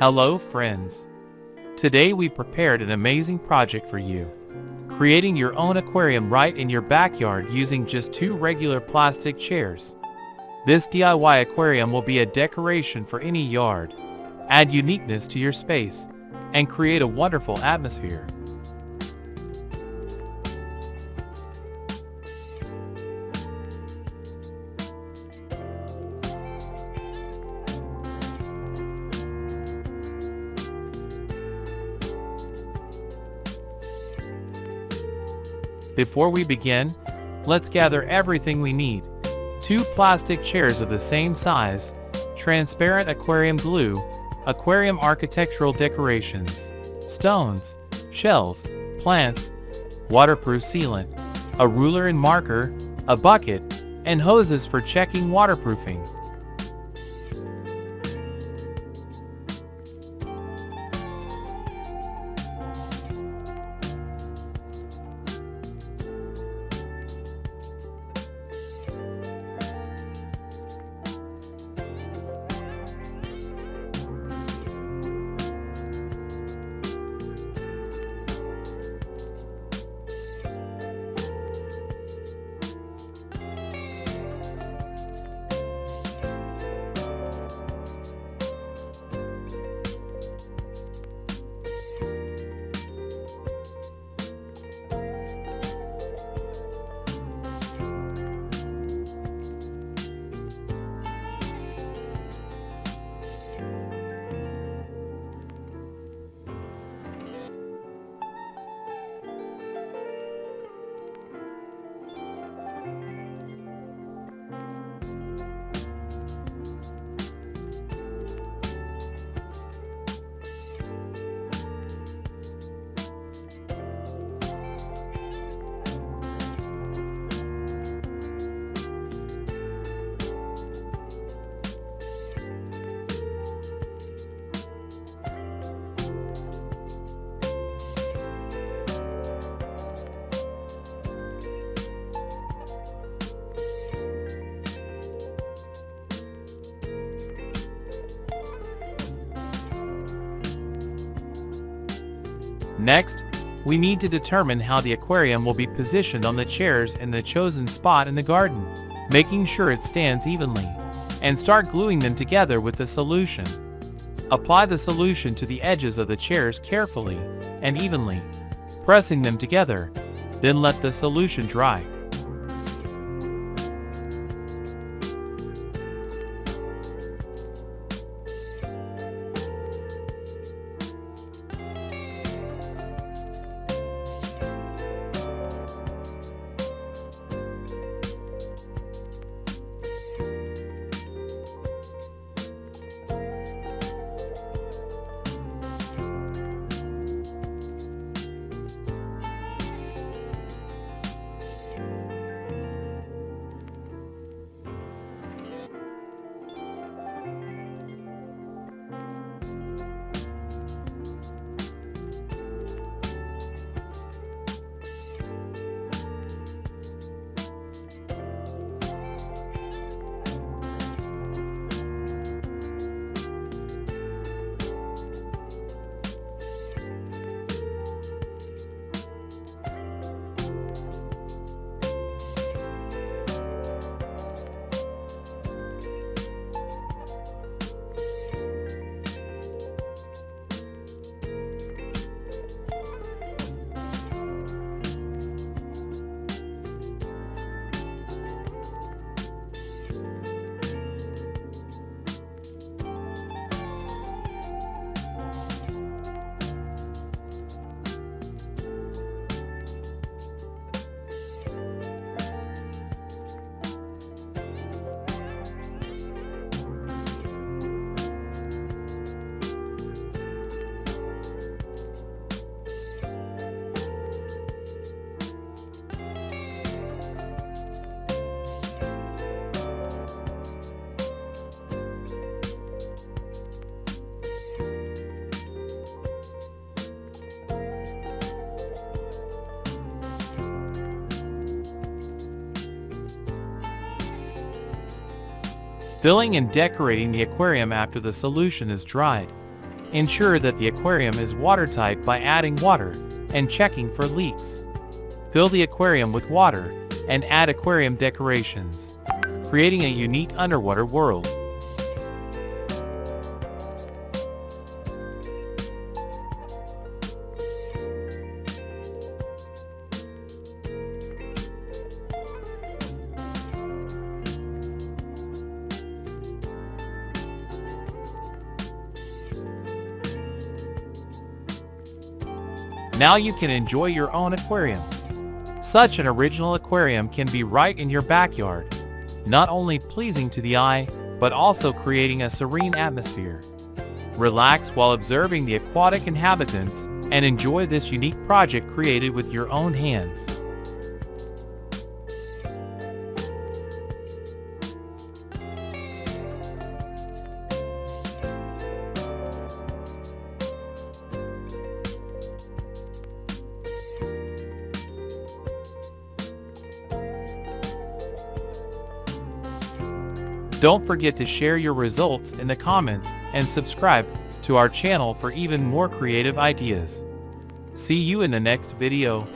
Hello friends. Today we prepared an amazing project for you. Creating your own aquarium right in your backyard using just 2 regular plastic chairs. This DIY aquarium will be a decoration for any yard, add uniqueness to your space, and create a wonderful atmosphere. Before we begin, let's gather everything we need. 2 plastic chairs of the same size, transparent aquarium glue, aquarium architectural decorations, stones, shells, plants, waterproof sealant, a ruler and marker, a bucket, and hoses for checking waterproofing. Next, we need to determine how the aquarium will be positioned on the chairs in the chosen spot in the garden, making sure it stands evenly, and start gluing them together with the solution. Apply the solution to the edges of the chairs carefully and evenly, pressing them together, then let the solution dry. Filling and decorating the aquarium after the solution is dried. Ensure that the aquarium is watertight by adding water and checking for leaks. Fill the aquarium with water and add aquarium decorations, creating a unique underwater world. Now you can enjoy your own aquarium. Such an original aquarium can be right in your backyard, not only pleasing to the eye, but also creating a serene atmosphere. Relax while observing the aquatic inhabitants and enjoy this unique project created with your own hands. Don't forget to share your results in the comments and subscribe to our channel for even more creative ideas. See you in the next video.